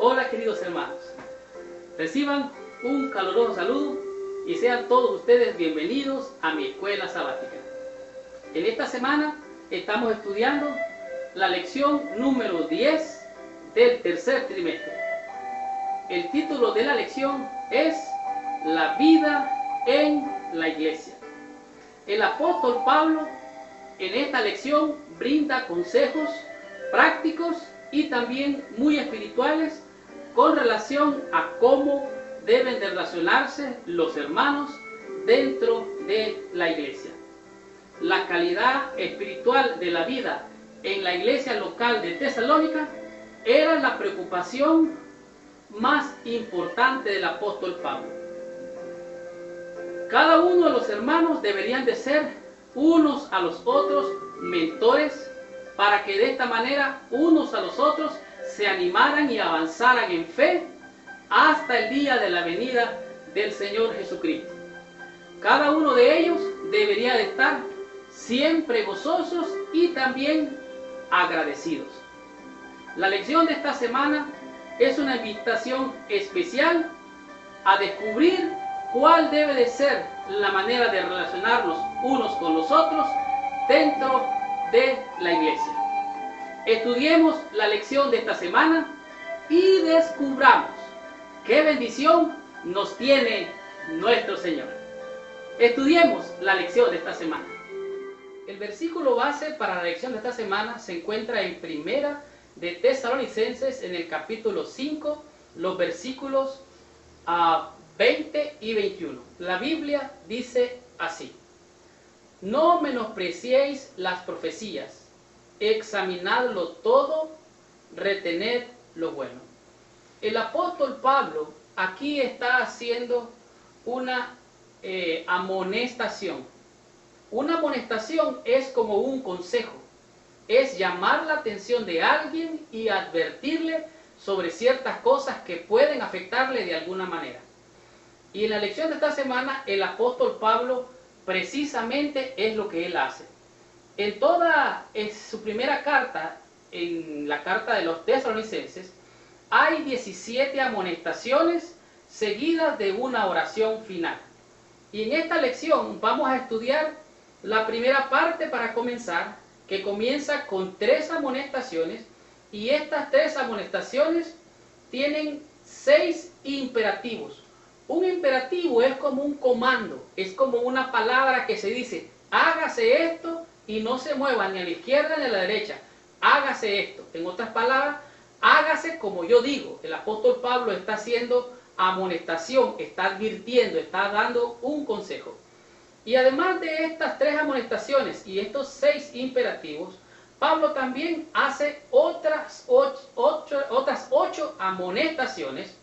Hola queridos hermanos, reciban un caluroso saludo y sean todos ustedes bienvenidos a mi escuela sabática. En esta semana estamos estudiando la lección número 10 del tercer trimestre. El título de la lección es La vida en la iglesia. El apóstol Pablo en esta lección brinda consejos prácticos y también muy espirituales con relación a cómo deben de relacionarse los hermanos dentro de la iglesia. La calidad espiritual de la vida en la iglesia local de Tesalónica era la preocupación más importante del apóstol Pablo. Cada uno de los hermanos deberían de ser unos a los otros mentores para que de esta manera unos a los otros se animaran y avanzaran en fe hasta el día de la venida del Señor Jesucristo. Cada uno de ellos debería de estar siempre gozosos y también agradecidos. La lección de esta semana es una invitación especial a descubrir cuál debe de ser la manera de relacionarnos unos con los otros dentro de la iglesia. Estudiemos la lección de esta semana y descubramos qué bendición nos tiene nuestro Señor. Estudiemos la lección de esta semana. El versículo base para la lección de esta semana se encuentra en Primera de Tesalonicenses en el capítulo 5, los versículos 20 y 21. La Biblia dice así: No menospreciéis las profecías, examinadlo todo, retened lo bueno. El apóstol Pablo aquí está haciendo una amonestación. Una amonestación es como un consejo, es llamar la atención de alguien y advertirle sobre ciertas cosas que pueden afectarle de alguna manera. Y en la lección de esta semana el apóstol Pablo precisamente es lo que él hace. En su primera carta, en la carta de los Tesalonicenses, hay 17 amonestaciones seguidas de una oración final. Y en esta lección vamos a estudiar la primera parte para comenzar, que comienza con 3 amonestaciones, y estas 3 amonestaciones tienen 6 imperativos. Un imperativo es como un comando, es como una palabra que se dice: hágase esto y no se mueva ni a la izquierda ni a la derecha, hágase esto. En otras palabras, hágase como yo digo. El apóstol Pablo está haciendo amonestación, está advirtiendo, está dando un consejo. Y además de estas 3 amonestaciones y estos 6 imperativos, Pablo también hace otras 8 amonestaciones,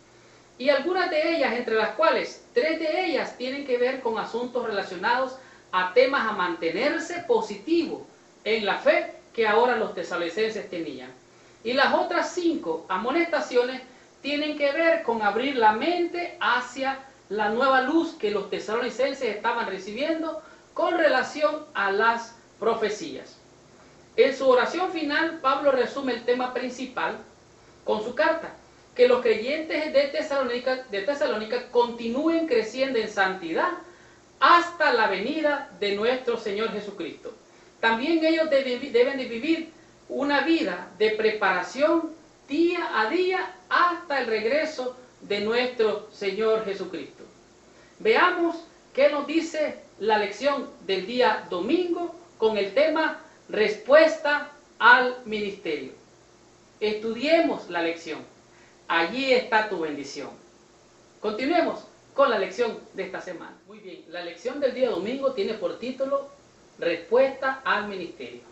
y algunas de ellas, entre las cuales 3 de ellas tienen que ver con asuntos relacionados a temas a mantenerse positivo en la fe que ahora los tesalonicenses tenían. Y las otras 5 amonestaciones tienen que ver con abrir la mente hacia la nueva luz que los tesalonicenses estaban recibiendo con relación a las profecías. En su oración final, Pablo resume el tema principal con su carta: que los creyentes de Tesalónica continúen creciendo en santidad hasta la venida de nuestro Señor Jesucristo. También ellos deben de vivir una vida de preparación día a día hasta el regreso de nuestro Señor Jesucristo. Veamos qué nos dice la lección del día domingo con el tema Respuesta al ministerio. Estudiemos la lección. Allí está tu bendición. Continuemos con la lección de esta semana. Muy bien, la lección del día domingo tiene por título Respuesta al ministerio.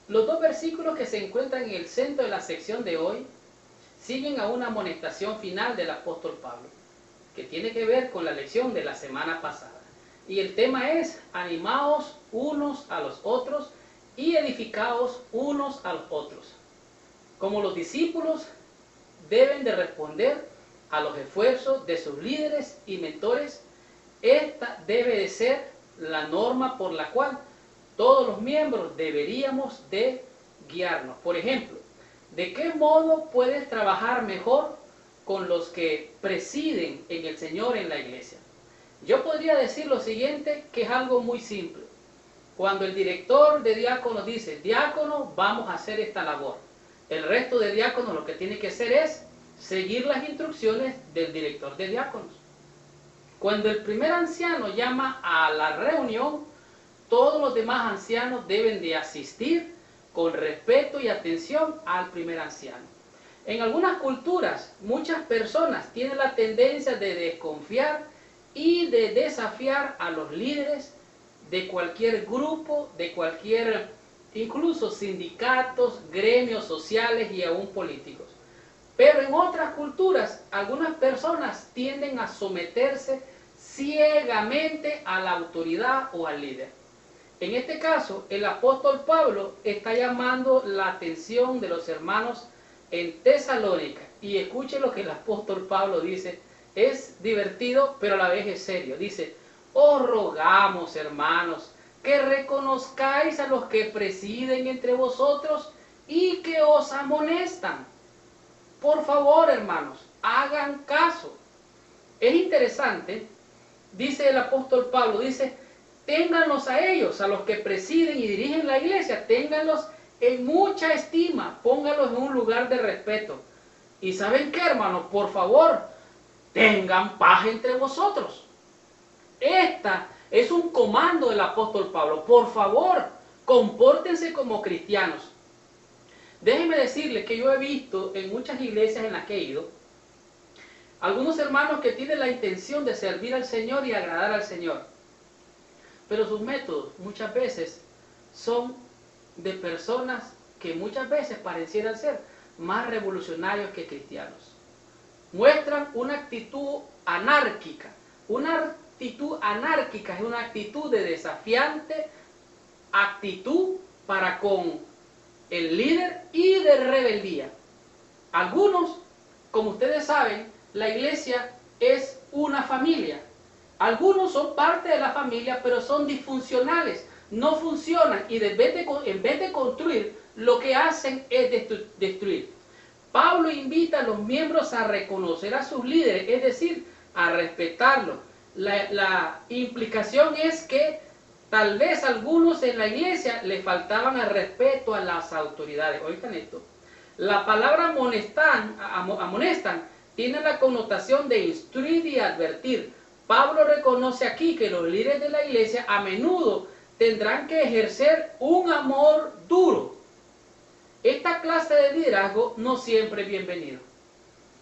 Los 2 versículos que se encuentran en el centro de la sección de hoy siguen a una amonestación final del apóstol Pablo, que tiene que ver con la lección de la semana pasada. Y el tema es: animaos unos a los otros y edificaos unos a los otros. Como los discípulos deben de responder a los esfuerzos de sus líderes y mentores, esta debe de ser la norma por la cual todos los miembros deberíamos de guiarnos. Por ejemplo, ¿De qué modo puedes trabajar mejor con los que presiden en el Señor en la iglesia? Yo podría decir lo siguiente, que es algo muy simple. Cuando el director de diáconos dice, diácono, vamos a hacer esta labor, el resto de diáconos lo que tiene que hacer es seguir las instrucciones del director de diáconos. Cuando el primer anciano llama a la reunión, todos los demás ancianos deben de asistir con respeto y atención al primer anciano. En algunas culturas, muchas personas tienen la tendencia de desconfiar y de desafiar a los líderes de cualquier grupo, de cualquier, incluso sindicatos, gremios sociales y aún políticos. Pero en otras culturas, algunas personas tienden a someterse ciegamente a la autoridad o al líder. En este caso, el apóstol Pablo está llamando la atención de los hermanos en Tesalónica. Y escuche lo que el apóstol Pablo dice. Es divertido, pero a la vez es serio. Dice, os rogamos, hermanos, que reconozcáis a los que presiden entre vosotros y que os amonestan. Por favor, hermanos, hagan caso. Es interesante, dice el apóstol Pablo, dice, ténganlos a ellos, a los que presiden y dirigen la iglesia, ténganlos en mucha estima, pónganlos en un lugar de respeto. Y ¿saben qué, hermanos? Por favor, tengan paz entre vosotros. Esta es un comando del apóstol Pablo. Por favor, compórtense como cristianos. Déjenme decirles que yo he visto en muchas iglesias en las que he ido, algunos hermanos que tienen la intención de servir al Señor y agradar al Señor. Pero sus métodos muchas veces son de personas que muchas veces parecieran ser más revolucionarios que cristianos. Muestran una actitud anárquica. Una actitud anárquica es una actitud de desafiante actitud para con el líder y de rebeldía. Algunos, como ustedes saben, la iglesia es una familia. Algunos son parte de la familia, pero son disfuncionales, no funcionan y en vez de construir, lo que hacen es destruir. Pablo invita a los miembros a reconocer a sus líderes, es decir, a respetarlos. La implicación es que tal vez algunos en la iglesia le faltaban el respeto a las autoridades. Oigan esto. La palabra amonestan tiene la connotación de instruir y advertir. Pablo reconoce aquí que los líderes de la iglesia a menudo tendrán que ejercer un amor duro. Esta clase de liderazgo no siempre es bienvenido.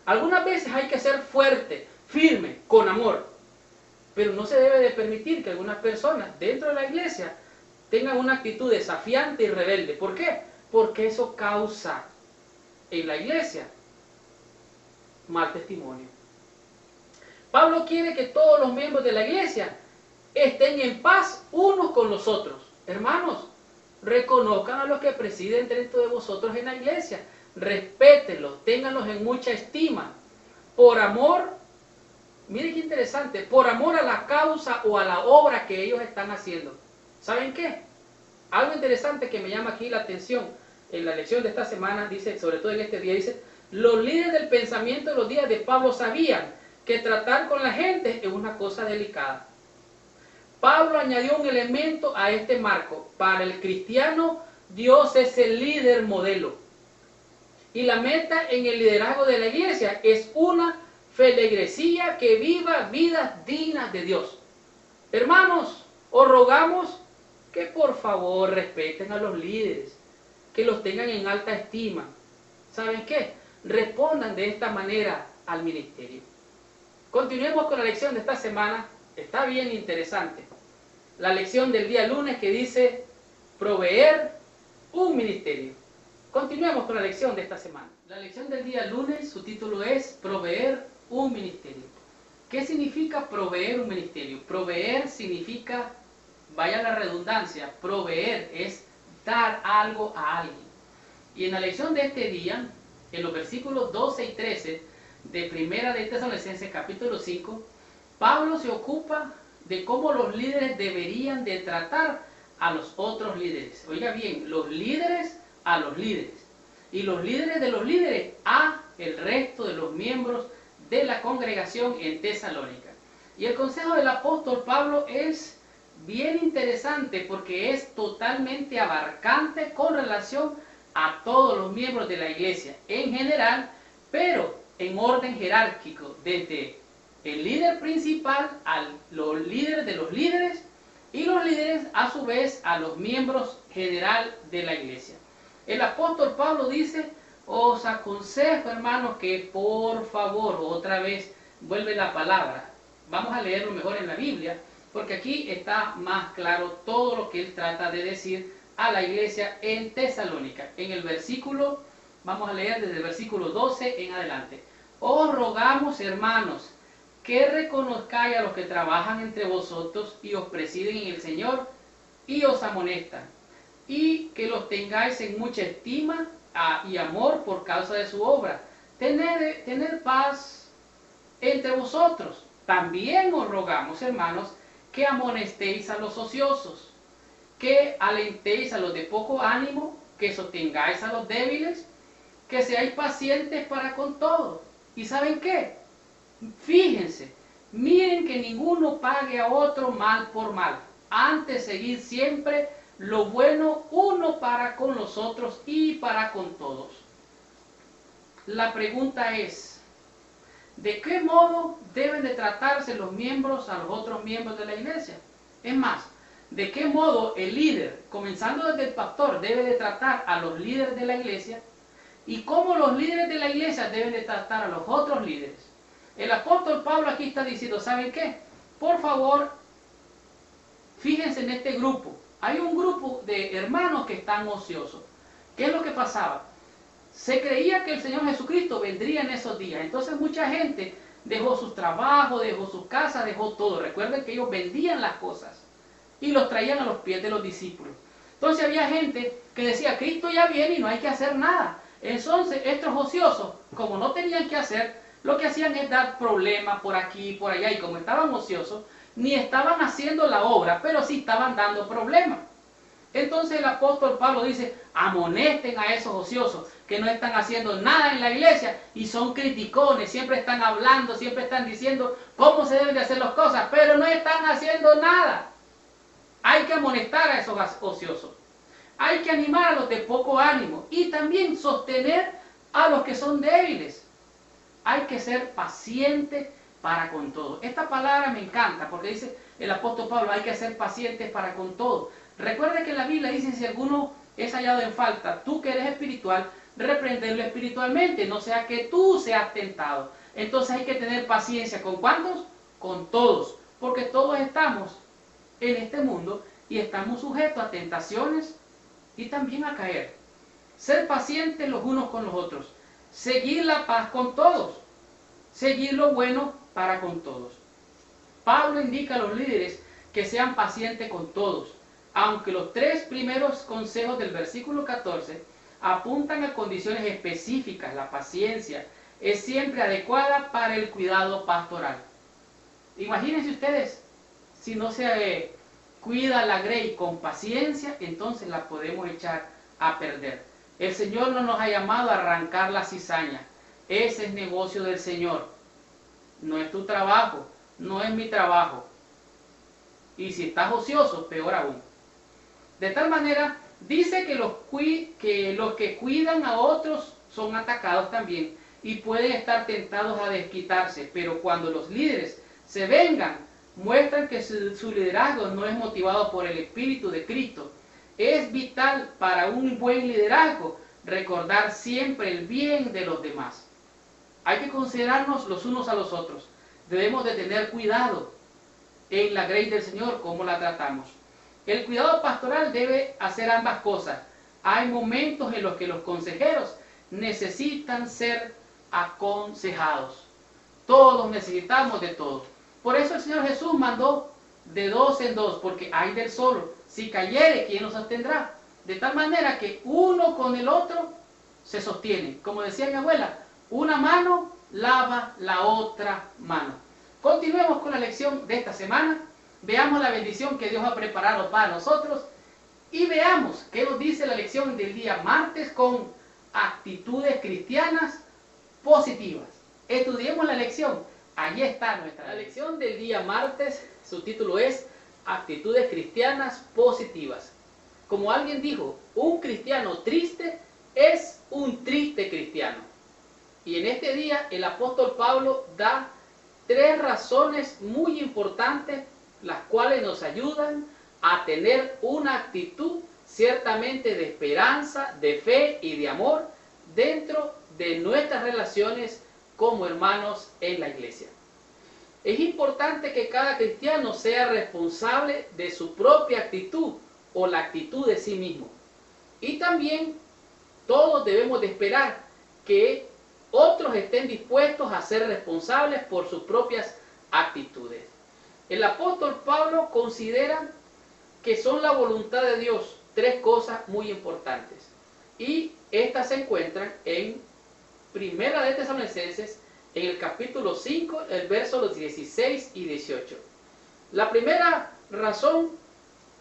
Algunas veces hay que ser fuerte, firme, con amor. Pero no se debe de permitir que algunas personas dentro de la iglesia tengan una actitud desafiante y rebelde. ¿Por qué? Porque eso causa en la iglesia mal testimonio. Pablo quiere que todos los miembros de la iglesia estén en paz unos con los otros. Hermanos, reconozcan a los que presiden dentro de vosotros en la iglesia. Respétenlos, ténganlos en mucha estima. Por amor, miren qué interesante, por amor a la causa o a la obra que ellos están haciendo. ¿Saben qué? Algo interesante que me llama aquí la atención en la lección de esta semana, dice, sobre todo en este día, dice, los líderes del pensamiento de los días de Pablo sabían que tratar con la gente es una cosa delicada. Pablo añadió un elemento a este marco. Para el cristiano, Dios es el líder modelo. Y la meta en el liderazgo de la iglesia es una feligresía que viva vidas dignas de Dios. Hermanos, os rogamos que por favor respeten a los líderes, que los tengan en alta estima. ¿Saben qué? Respondan de esta manera al ministerio. Continuemos con la lección de esta semana. Está bien interesante. La lección del día lunes que dice proveer un ministerio. Continuemos con la lección de esta semana. La lección del día lunes, su título es proveer un ministerio. ¿Qué significa proveer un ministerio? Proveer significa, vaya la redundancia, proveer es dar algo a alguien. Y en la lección de este día, en los versículos 12 y 13 de Primera de Tesalonicenses capítulo 5, Pablo se ocupa de cómo los líderes deberían de tratar a los otros líderes. Oiga bien, los líderes a los líderes. y los líderes de los líderes a el resto de los miembros de la congregación en Tesalónica. Y el consejo del apóstol Pablo es bien interesante porque es totalmente abarcante con relación a todos los miembros de la iglesia en general, pero en orden jerárquico, desde el líder principal a los líderes de los líderes y los líderes a su vez a los miembros general de la iglesia. El apóstol Pablo dice: os aconsejo, hermanos, que por favor, otra vez vuelve la palabra, vamos a leerlo mejor en la Biblia, porque aquí está más claro todo lo que él trata de decir a la iglesia en Tesalónica. En el versículo, vamos a leer desde el versículo 12 en adelante. Os rogamos, hermanos, que reconozcáis a los que trabajan entre vosotros y os presiden en el Señor y os amonestan, y que los tengáis en mucha estima y amor por causa de su obra. Tener paz entre vosotros. También os rogamos, hermanos, que amonestéis a los ociosos, que alentéis a los de poco ánimo, que sostengáis a los débiles, que seáis pacientes para con todo. ¿Y saben qué? Fíjense, miren que ninguno pague a otro mal por mal. Antes seguid siempre lo bueno uno para con los otros y para con todos. La pregunta es: ¿de qué modo deben de tratarse los miembros a los otros miembros de la iglesia? Es más, ¿de qué modo el líder, comenzando desde el pastor, debe de tratar a los líderes de la iglesia? ¿Y cómo los líderes de la iglesia deben de tratar a los otros líderes? El apóstol Pablo aquí está diciendo: ¿saben qué? Por favor, fíjense en este grupo. Hay un grupo de hermanos que están ociosos. ¿Qué es lo que pasaba? Se creía que el Señor Jesucristo vendría en esos días. Entonces mucha gente dejó sus trabajos, dejó sus casas, dejó todo. Recuerden que ellos vendían las cosas y los traían a los pies de los discípulos. Entonces había gente que decía: Cristo ya viene y no hay que hacer nada. Entonces estos ociosos, como no tenían que hacer, lo que hacían es dar problemas por aquí y por allá. Y como estaban ociosos, ni estaban haciendo la obra, pero sí estaban dando problemas. Entonces el apóstol Pablo dice: amonesten a esos ociosos que no están haciendo nada en la iglesia y son criticones, siempre están hablando, siempre están diciendo cómo se deben de hacer las cosas, pero no están haciendo nada. Hay que amonestar a esos ociosos. Hay que animar a los de poco ánimo y también sostener a los que son débiles. Hay que ser pacientes para con todo. Esta palabra me encanta porque dice el apóstol Pablo: hay que ser pacientes para con todo. Recuerde que en la Biblia dice: si alguno es hallado en falta, tú que eres espiritual, reprenderlo espiritualmente, no sea que tú seas tentado. Entonces hay que tener paciencia. ¿Con cuántos? Con todos, porque todos estamos en este mundo y estamos sujetos a tentaciones y también a caer. Ser pacientes los unos con los otros, seguir la paz con todos, seguir lo bueno para con todos. Pablo indica a los líderes que sean pacientes con todos, aunque los tres primeros consejos del versículo 14 apuntan a condiciones específicas. La paciencia es siempre adecuada para el cuidado pastoral. Imagínense ustedes, si no se cuida la grey con paciencia, entonces la podemos echar a perder. El Señor no nos ha llamado a arrancar la cizaña. Ese es negocio del Señor. No es tu trabajo, no es mi trabajo. Y si estás ocioso, peor aún. De tal manera, dice que los que cuidan a otros son atacados también y pueden estar tentados a desquitarse. Pero cuando los líderes se vengan, muestran que su liderazgo no es motivado por el Espíritu de Cristo. Es vital para un buen liderazgo recordar siempre el bien de los demás. Hay que considerarnos los unos a los otros. Debemos de tener cuidado en la grey del Señor, cómo la tratamos. El cuidado pastoral debe hacer ambas cosas. Hay momentos en los que los consejeros necesitan ser aconsejados. Todos necesitamos de todos. Por eso el Señor Jesús mandó de dos en dos, porque hay del solo. Si cayere, ¿quién lo sostendrá? De tal manera que uno con el otro se sostiene. Como decía mi abuela, una mano lava la otra mano. Continuemos con la lección de esta semana. Veamos la bendición que Dios ha preparado para nosotros y veamos qué nos dice la lección del día martes con actitudes cristianas positivas. Estudiemos la lección. Allí está la lección del día martes. Su título es Actitudes cristianas positivas. Como alguien dijo, un cristiano triste es un triste cristiano. Y en este día el apóstol Pablo da 3 razones muy importantes, las cuales nos ayudan a tener una actitud ciertamente de esperanza, de fe y de amor dentro de nuestras relaciones como hermanos en la iglesia. Es importante que cada cristiano sea responsable de su propia actitud o la actitud de sí mismo. Y también todos debemos de esperar que otros estén dispuestos a ser responsables por sus propias actitudes. El apóstol Pablo considera que son la voluntad de Dios 3 cosas muy importantes. Y estas se encuentran en Primera de Tesalonicenses, en el capítulo 5, el verso los 16 y 18. La primera razón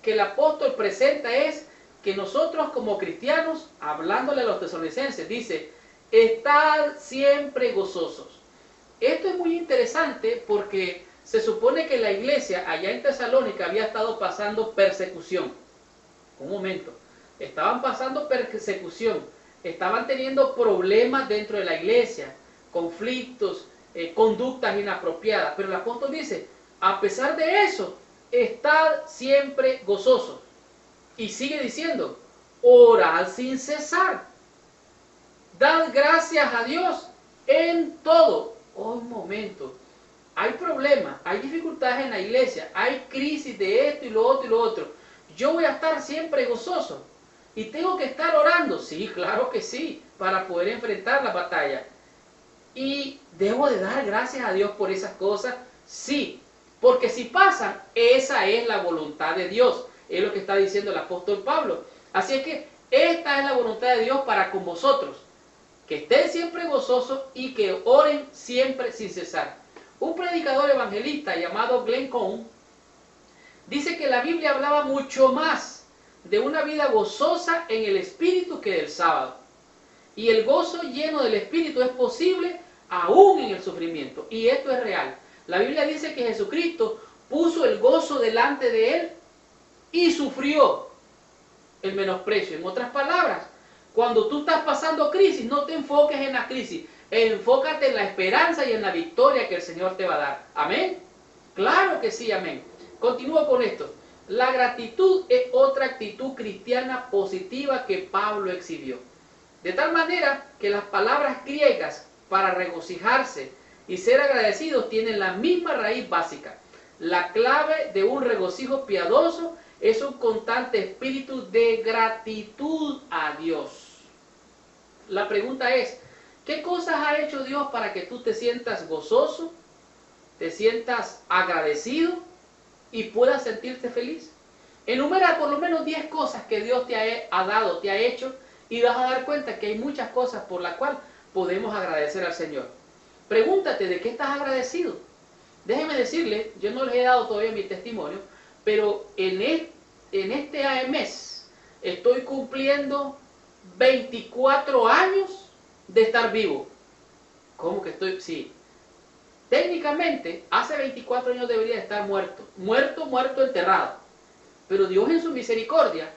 que el apóstol presenta es que nosotros como cristianos, hablándole a los tesalonicenses, dice, estad siempre gozosos. Esto es muy interesante porque se supone que la iglesia allá en Tesalónica había estado pasando persecución. Un momento, estaban pasando persecución, estaban teniendo problemas dentro de la iglesia, conflictos, conductas inapropiadas. Pero el apóstol dice, a pesar de eso, estad siempre gozosos. Y sigue diciendo, orad sin cesar. Dad gracias a Dios en todo. Oh, un momento. Hay problemas, hay dificultades en la iglesia, hay crisis de esto y lo otro y lo otro. Yo voy a estar siempre gozoso. ¿Y tengo que estar orando? Sí, claro que sí, para poder enfrentar la batalla. ¿Y debo de dar gracias a Dios por esas cosas? Sí, porque si pasan, esa es la voluntad de Dios. Es lo que está diciendo el apóstol Pablo. Así es que esta es la voluntad de Dios para con vosotros. Que estén siempre gozosos y que oren siempre sin cesar. Un predicador evangelista llamado Glenn Cohn dice que la Biblia hablaba mucho más de una vida gozosa en el Espíritu que del sábado. Y el gozo lleno del Espíritu es posible aún en el sufrimiento. Y esto es real. La Biblia dice que Jesucristo puso el gozo delante de él y sufrió el menosprecio. En otras palabras, cuando tú estás pasando crisis, no te enfoques en la crisis. Enfócate en la esperanza y en la victoria que el Señor te va a dar. ¿Amén? Claro que sí, amén. Continúo con esto. La gratitud es otra actitud cristiana positiva que Pablo exhibió. De tal manera que las palabras griegas para regocijarse y ser agradecidos tienen la misma raíz básica. La clave de un regocijo piadoso es un constante espíritu de gratitud a Dios. La pregunta es, ¿qué cosas ha hecho Dios para que tú te sientas gozoso, te sientas agradecido y puedas sentirte feliz? Enumera por lo menos 10 cosas que Dios te ha dado, te ha hecho, y vas a dar cuenta que hay muchas cosas por las cuales podemos agradecer al Señor. Pregúntate, ¿de qué estás agradecido? Déjeme decirle, yo no les he dado todavía mi testimonio, pero en este mes estoy cumpliendo 24 años de estar vivo. ¿Cómo que estoy? Sí. Técnicamente, hace 24 años debería estar muerto. Muerto, enterrado. Pero Dios en su misericordia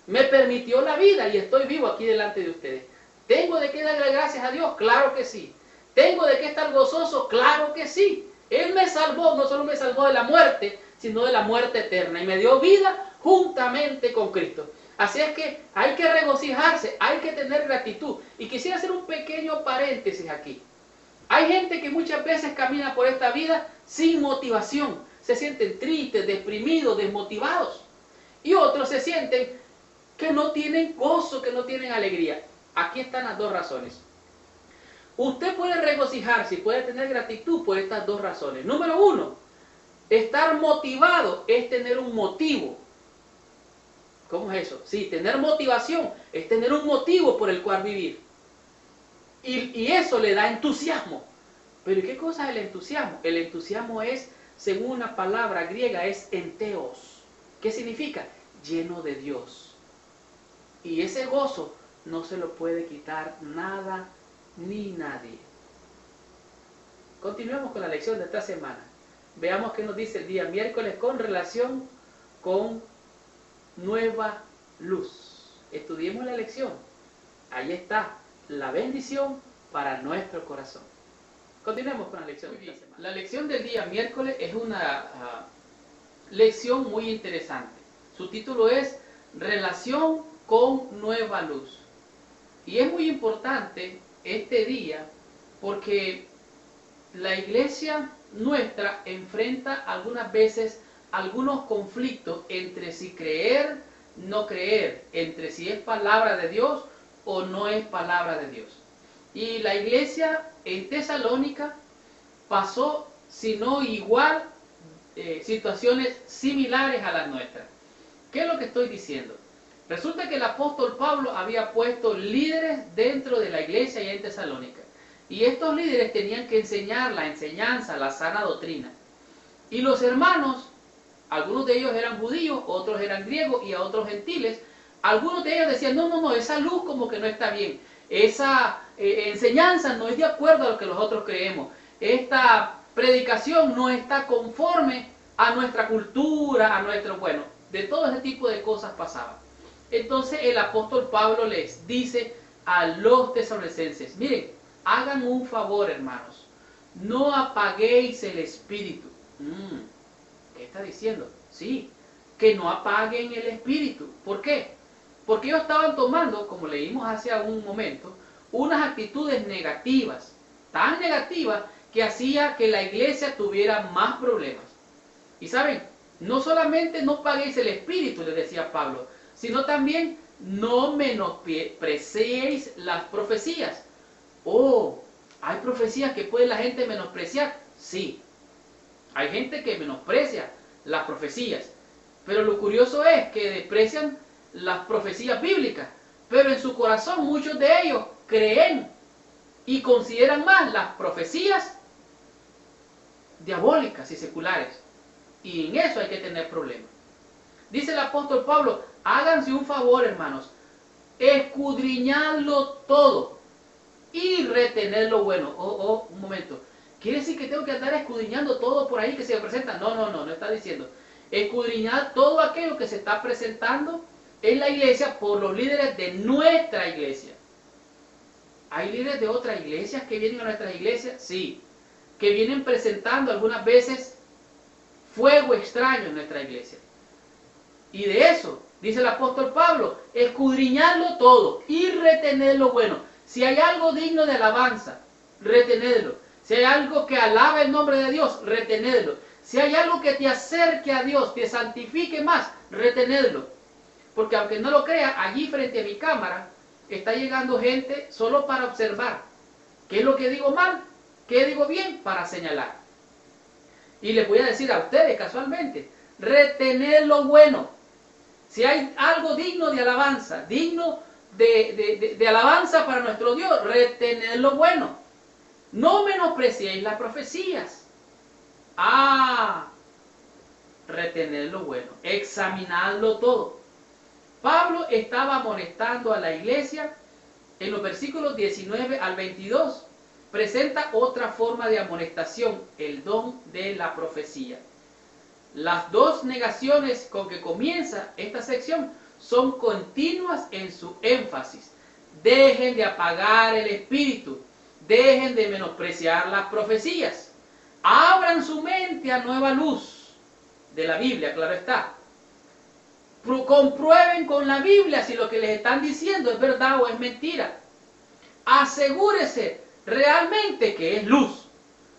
me permitió la vida y estoy vivo aquí delante de ustedes. ¿Tengo de qué darle gracias a Dios? Claro que sí. ¿Tengo de qué estar gozoso? Claro que sí. Él me salvó, no solo me salvó de la muerte, sino de la muerte eterna. Y me dio vida juntamente con Cristo. Así es que hay que regocijarse, hay que tener gratitud. Y quisiera hacer un pequeño paréntesis aquí. Hay gente que muchas veces camina por esta vida sin motivación. Se sienten tristes, deprimidos, desmotivados. Y otros se sienten que no tienen gozo, que no tienen alegría. Aquí están las 2 razones. Usted puede regocijarse y puede tener gratitud por estas 2 razones. Número 1, estar motivado es tener un motivo. ¿Cómo es eso? Sí, tener motivación es tener un motivo por el cual vivir. Y eso le da entusiasmo. ¿Pero qué cosa es el entusiasmo? El entusiasmo es, según una palabra griega, es enteos. ¿Qué significa? Lleno de Dios. Y ese gozo no se lo puede quitar nada ni nadie. Continuemos con la lección de esta semana. Veamos qué nos dice el día miércoles con relación con nueva luz. Estudiemos la lección. Ahí está la bendición para nuestro corazón. Continuemos con la lección de esta semana. La lección del día miércoles es una lección muy interesante. Su título es Relación con nueva luz. Y es muy importante este día porque la iglesia nuestra enfrenta algunas veces algunos conflictos entre si creer, no creer, entre si es palabra de Dios o no es palabra de Dios. Y la iglesia en Tesalónica pasó, si no igual, situaciones similares a las nuestras. ¿Qué es lo que estoy diciendo? Resulta que el apóstol Pablo había puesto líderes dentro de la iglesia y en Tesalónica. Y estos líderes tenían que enseñar la enseñanza, la sana doctrina. Y los hermanos, algunos de ellos eran judíos, otros eran griegos y a otros gentiles. Algunos de ellos decían, no, esa luz como que no está bien. Esa enseñanza no es de acuerdo a lo que nosotros creemos. Esta predicación no está conforme a nuestra cultura, a nuestro, bueno, de todo ese tipo de cosas pasaban. Entonces el apóstol Pablo les dice a los tesalonicenses, miren, hagan un favor, hermanos, no apaguéis el espíritu. ¿Qué está diciendo? Sí, que no apaguen el espíritu. ¿Por qué? Porque ellos estaban tomando, como leímos hace un momento, unas actitudes negativas, tan negativas que hacía que la iglesia tuviera más problemas. Y saben, no solamente no apaguéis el espíritu, les decía Pablo, sino también no menospreciéis las profecías. Oh, ¿hay profecías que puede la gente menospreciar? Sí, hay gente que menosprecia las profecías, pero lo curioso es que desprecian las profecías bíblicas, pero en su corazón muchos de ellos creen y consideran más las profecías diabólicas y seculares, y en eso hay que tener problemas. Dice el apóstol Pablo, háganse un favor, hermanos, escudriñadlo todo y retener lo bueno. Un momento. ¿Quiere decir que tengo que andar escudriñando todo por ahí que se me presenta? No está diciendo. Escudriñar todo aquello que se está presentando en la iglesia por los líderes de nuestra iglesia. ¿Hay líderes de otras iglesias que vienen a nuestras iglesias? Sí. Que vienen presentando algunas veces fuego extraño en nuestra iglesia. Y de eso, dice el apóstol Pablo, escudriñarlo todo y retener lo bueno. Si hay algo digno de alabanza, retenerlo. Si hay algo que alaba el nombre de Dios, retenerlo. Si hay algo que te acerque a Dios, te santifique más, retenerlo. Porque aunque no lo crea, allí frente a mi cámara está llegando gente solo para observar. ¿Qué es lo que digo mal? ¿Qué digo bien? Para señalar. Y les voy a decir a ustedes casualmente, retener lo bueno. Si hay algo digno de alabanza, digno de alabanza para nuestro Dios, retener lo bueno. No menospreciéis las profecías. Retener lo bueno. Examinadlo todo. Pablo estaba amonestando a la iglesia en los versículos 19 al 22. Presenta otra forma de amonestación, el don de la profecía. Las dos negaciones con que comienza esta sección son continuas en su énfasis. Dejen de apagar el espíritu. Dejen de menospreciar las profecías. Abran su mente a nueva luz de la Biblia, claro está. Comprueben con la Biblia si lo que les están diciendo es verdad o es mentira. Asegúrese realmente que es luz.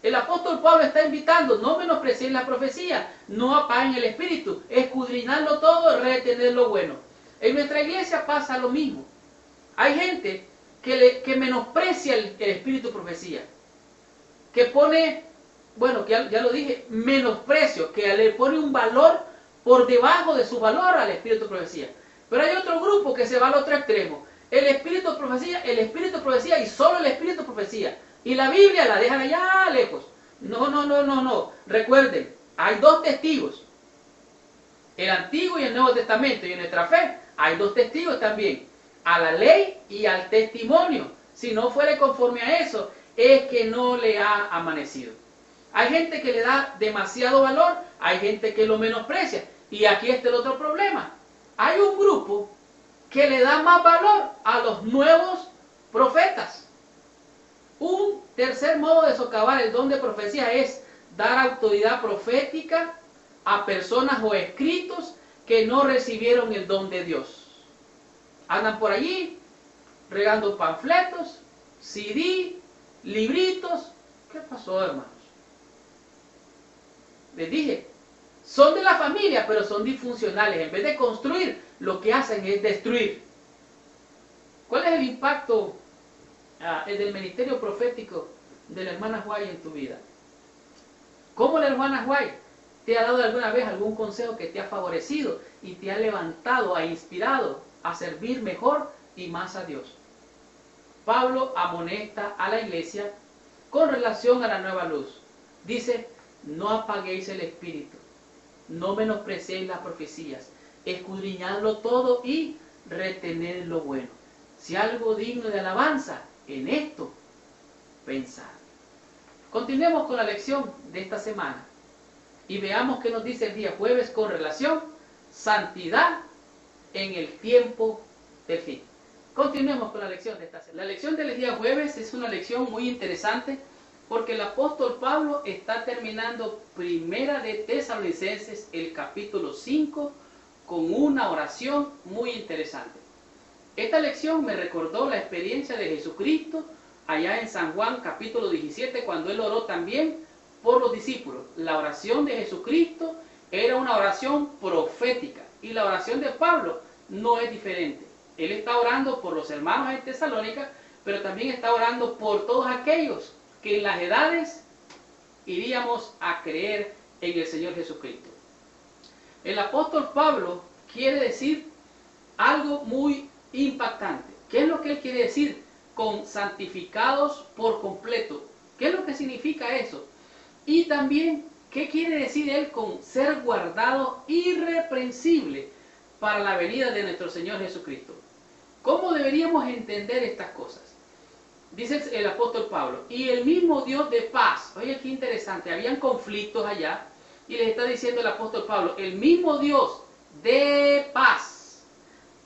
El apóstol Pablo está invitando, no menosprecien la profecía, no apaguen el espíritu, escudriñarlo todo, retener lo bueno. En nuestra iglesia pasa lo mismo. Hay gente que menosprecia el espíritu profecía, que pone, bueno, que ya lo dije, menosprecio, que le pone un valor por debajo de su valor al espíritu profecía. Pero hay otro grupo que se va al otro extremo. El espíritu profecía y solo el espíritu profecía. Y la Biblia la dejan allá lejos. No. Recuerden, hay dos testigos. El Antiguo y el Nuevo Testamento. Y en nuestra fe hay dos testigos también. a la ley y al testimonio. Si no fuere conforme a eso, es que no le ha amanecido. Hay gente que le da demasiado valor, hay gente que lo menosprecia. Y aquí está el otro problema. Hay un grupo que le da más valor a los nuevos profetas. Un tercer modo de socavar el don de profecía es dar autoridad profética a personas o escritos que no recibieron el don de Dios. Andan por allí regando panfletos, CD, libritos. ¿Qué pasó, hermanos? Les dije, son de la familia, pero son disfuncionales. En vez de construir, lo que hacen es destruir. ¿Cuál es el impacto del ministerio profético de la hermana White en tu vida? ¿Cómo la hermana White te ha dado alguna vez algún consejo que te ha favorecido y te ha levantado, ha inspirado a servir mejor y más a Dios? Pablo amonesta a la iglesia con relación a la nueva luz. Dice, no apaguéis el espíritu, no menospreciéis las profecías, escudriñadlo todo y retened lo bueno. Si algo digno de alabanza, en esto pensad. Continuemos con la lección de esta semana y veamos qué nos dice el día jueves con relación santidad en el tiempo del fin. Continuemos con la lección de esta semana. La lección del día jueves es una lección muy interesante porque el apóstol Pablo está terminando Primera de Tesalonicenses, el capítulo 5, con una oración muy interesante. Esta lección me recordó la experiencia de Jesucristo allá en San Juan capítulo 17, cuando él oró también por los discípulos. La oración de Jesucristo era una oración profética y la oración de Pablo no es diferente. Él está orando por los hermanos en Tesalónica, pero también está orando por todos aquellos que en las edades iríamos a creer en el Señor Jesucristo. El apóstol Pablo quiere decir algo muy impactante. ¿Qué es lo que él quiere decir con santificados por completo? ¿Qué es lo que significa eso? Y también, ¿qué quiere decir él con ser guardado irreprensible para la venida de nuestro Señor Jesucristo? ¿Cómo deberíamos entender estas cosas? Dice el apóstol Pablo, y el mismo Dios de paz. Oye, qué interesante, habían conflictos allá, y les está diciendo el apóstol Pablo, el mismo Dios de paz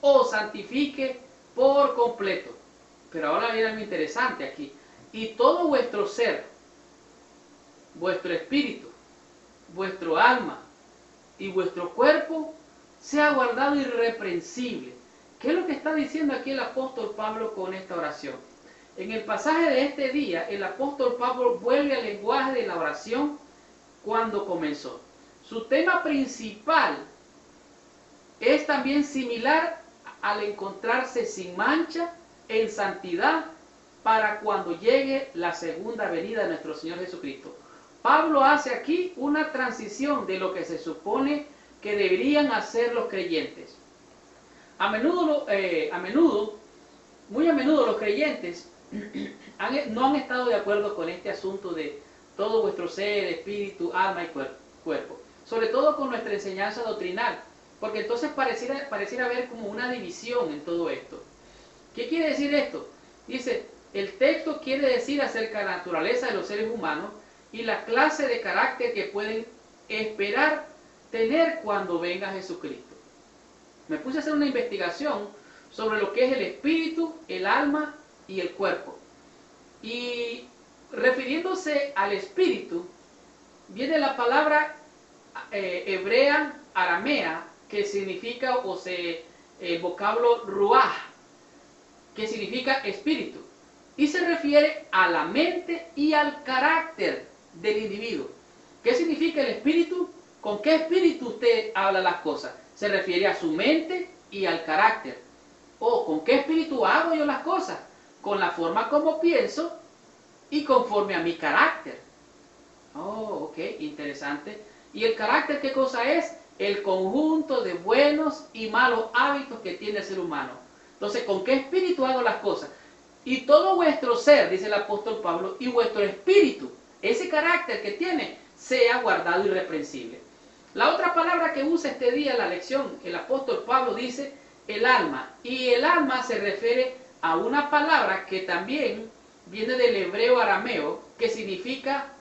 os santifique por completo. Pero ahora viene algo interesante aquí. Y todo vuestro ser, vuestro espíritu, vuestro alma y vuestro cuerpo sea guardado irreprensible. ¿Qué es lo que está diciendo aquí el apóstol Pablo con esta oración? En el pasaje de este día, el apóstol Pablo vuelve al lenguaje de la oración cuando comenzó. Su tema principal es también similar al encontrarse sin mancha en santidad para cuando llegue la segunda venida de nuestro Señor Jesucristo. Pablo hace aquí una transición de lo que se supone que deberían hacer los creyentes. Muy a menudo los creyentes no han estado de acuerdo con este asunto de todo vuestro ser, espíritu, alma y cuerpo. Sobre todo con nuestra enseñanza doctrinal, porque entonces pareciera haber como una división en todo esto. ¿Qué quiere decir esto? Dice, el texto quiere decir acerca de la naturaleza de los seres humanos y la clase de carácter que pueden esperar tener cuando venga Jesucristo. Me puse a hacer una investigación sobre lo que es el espíritu, el alma y el cuerpo. Y refiriéndose al espíritu, viene la palabra hebrea, aramea, que significa, el vocablo ruaj, que significa espíritu. Y se refiere a la mente y al carácter del individuo. ¿Qué significa el espíritu? ¿Con qué espíritu usted habla las cosas? Se refiere a su mente y al carácter. ¿Con qué espíritu hago yo las cosas? Con la forma como pienso y conforme a mi carácter. Ok, interesante. ¿Y el carácter qué cosa es? El conjunto de buenos y malos hábitos que tiene el ser humano. Entonces, ¿con qué espíritu hago las cosas? Y todo vuestro ser, dice el apóstol Pablo, y vuestro espíritu, ese carácter que tiene, sea guardado irreprensible. La otra palabra que usa este día en la lección, el apóstol Pablo dice el alma. Y el alma se refiere a una palabra que también viene del hebreo arameo, que significa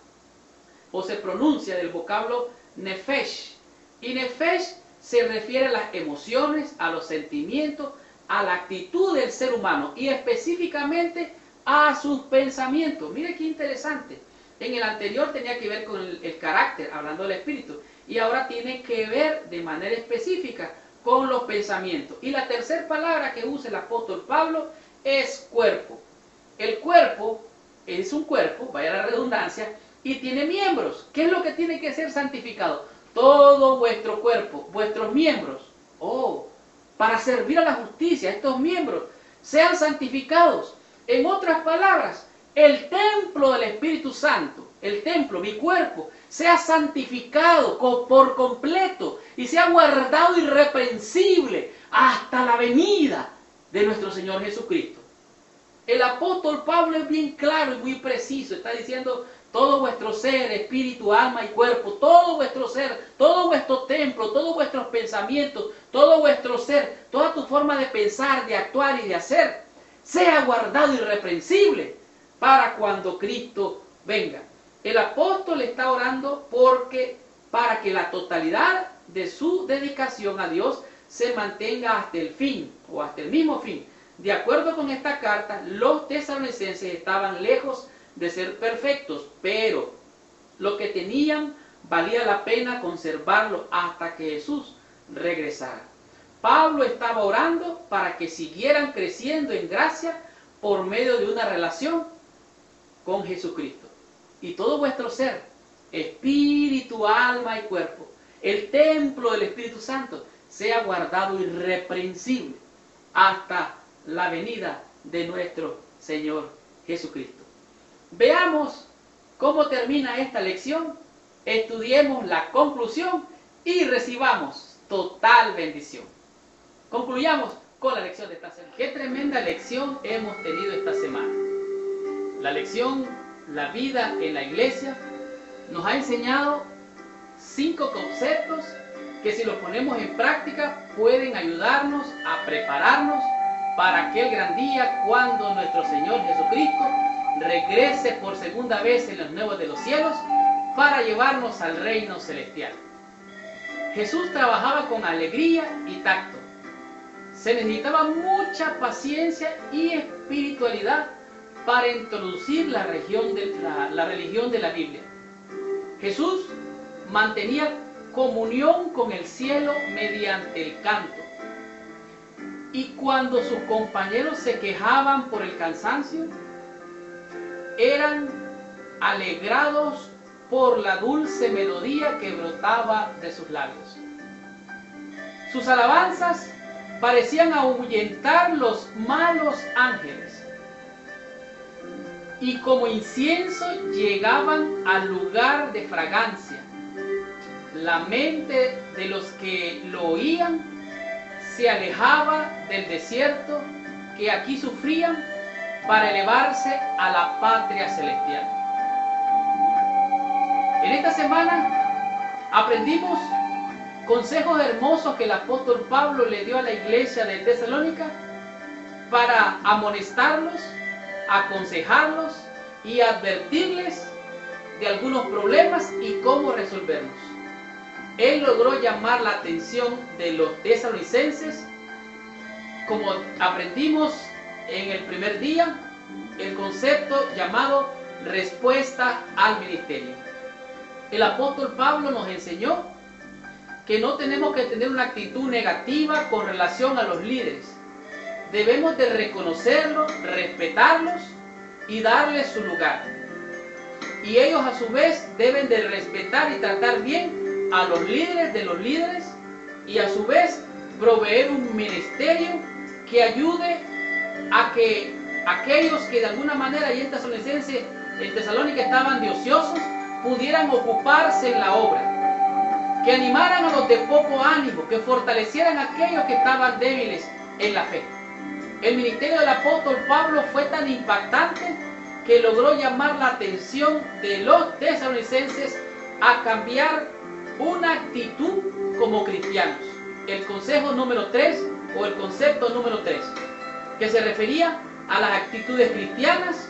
o se pronuncia del vocablo nefesh. Y nefesh se refiere a las emociones, a los sentimientos, a la actitud del ser humano y específicamente a sus pensamientos. Mire qué interesante. En el anterior tenía que ver con el carácter, hablando del espíritu, y ahora tiene que ver de manera específica con los pensamientos. Y la tercera palabra que usa el apóstol Pablo es cuerpo. El cuerpo es un cuerpo, vaya la redundancia, y tiene miembros. ¿Qué es lo que tiene que ser santificado? Todo vuestro cuerpo, vuestros miembros, para servir a la justicia, estos miembros sean santificados. En otras palabras, el templo del Espíritu Santo, el templo, mi cuerpo, sea santificado por completo y sea guardado irreprensible hasta la venida de nuestro Señor Jesucristo. El apóstol Pablo es bien claro y muy preciso, está diciendo todo vuestro ser, espíritu, alma y cuerpo, todo vuestro ser, todo vuestro templo, todos vuestros pensamientos, todo vuestro ser, toda tu forma de pensar, de actuar y de hacer, sea guardado irreprensible para cuando Cristo venga. El apóstol está orando para que la totalidad de su dedicación a Dios se mantenga hasta el fin, o hasta el mismo fin. De acuerdo con esta carta, los tesalonicenses estaban lejos de ser perfectos, pero lo que tenían valía la pena conservarlo hasta que Jesús regresara. Pablo estaba orando para que siguieran creciendo en gracia por medio de una relación con Jesucristo. Y todo vuestro ser, espíritu, alma y cuerpo, el templo del Espíritu Santo, sea guardado irreprensible hasta la venida de nuestro Señor Jesucristo. Veamos cómo termina esta lección, estudiemos la conclusión y recibamos total bendición. Concluyamos con la lección de esta semana. Qué tremenda lección hemos tenido esta semana. La lección, la vida en la iglesia, nos ha enseñado 5 conceptos que si los ponemos en práctica pueden ayudarnos a prepararnos para aquel gran día cuando nuestro Señor Jesucristo regrese por segunda vez en los nuevos de los cielos para llevarnos al reino celestial. Jesús trabajaba con alegría y tacto. Se necesitaba mucha paciencia y espiritualidad para introducir la religión de la Biblia. Jesús mantenía comunión con el cielo mediante el canto. Y cuando sus compañeros se quejaban por el cansancio, eran alegrados por la dulce melodía que brotaba de sus labios. Sus alabanzas parecían ahuyentar los malos ángeles y como incienso llegaban al lugar de fragancia. La mente de los que lo oían se alejaba del desierto que aquí sufrían para elevarse a la patria celestial. En esta semana aprendimos consejos hermosos que el apóstol Pablo le dio a la iglesia de Tesalónica para amonestarlos, aconsejarlos y advertirles de algunos problemas y cómo resolverlos. Él logró llamar la atención de los tesalonicenses, como aprendimos en el primer día, el concepto llamado respuesta al ministerio. El apóstol Pablo nos enseñó que no tenemos que tener una actitud negativa con relación a los líderes. Debemos de reconocerlos, respetarlos y darles su lugar. Y ellos a su vez deben de respetar y tratar bien a los líderes de los líderes y a su vez proveer un ministerio que ayude a que aquellos que de alguna manera ahí en Tesalónica estaban de ociosos pudieran ocuparse en la obra, que animaran a los de poco ánimo, que fortalecieran a aquellos que estaban débiles en la fe. El ministerio del apóstol Pablo fue tan impactante que logró llamar la atención de los tesalonicenses a cambiar una actitud como cristianos. El consejo número 3 o el concepto número 3, que se refería a las actitudes cristianas,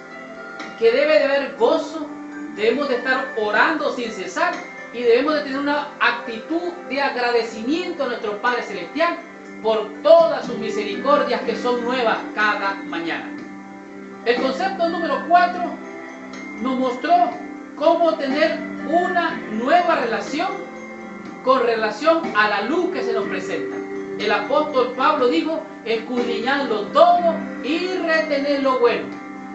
que debe de haber gozo, debemos de estar orando sin cesar y debemos de tener una actitud de agradecimiento a nuestro Padre Celestial por todas sus misericordias que son nuevas cada mañana. El concepto número 4 nos mostró cómo tener una nueva relación con relación a la luz que se nos presenta. El apóstol Pablo dijo, escudriñadlo todo y retener lo bueno.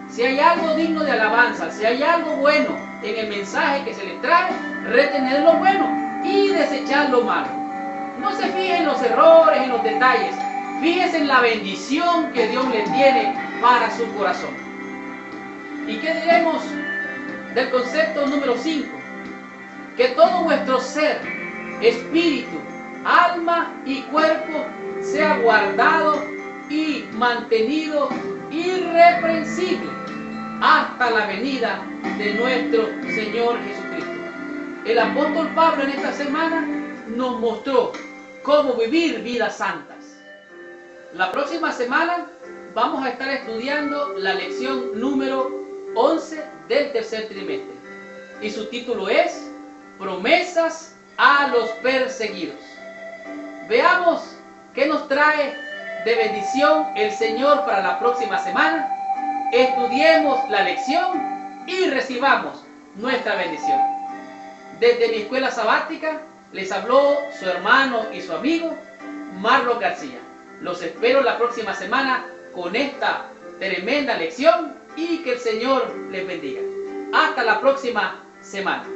Si hay algo digno de alabanza, si hay algo bueno en el mensaje que se les trae, retener lo bueno y desechar lo malo. No se fije en los errores, en los detalles. Fíjese en la bendición que Dios le tiene para su corazón. ¿Y qué diremos del concepto número 5? Que todo vuestro ser, espíritu, alma y cuerpo sea guardado y mantenido irreprensible hasta la venida de nuestro Señor Jesucristo. El apóstol Pablo en esta semana nos mostró cómo vivir vidas santas. La próxima semana vamos a estar estudiando la lección número 11 del tercer trimestre y su título es Promesas a los perseguidos. Veamos qué nos trae de bendición el Señor para la próxima semana. Estudiemos la lección y recibamos nuestra bendición. Desde mi escuela sabática les habló su hermano y su amigo Marlon García. Los espero la próxima semana con esta tremenda lección y que el Señor les bendiga. Hasta la próxima semana.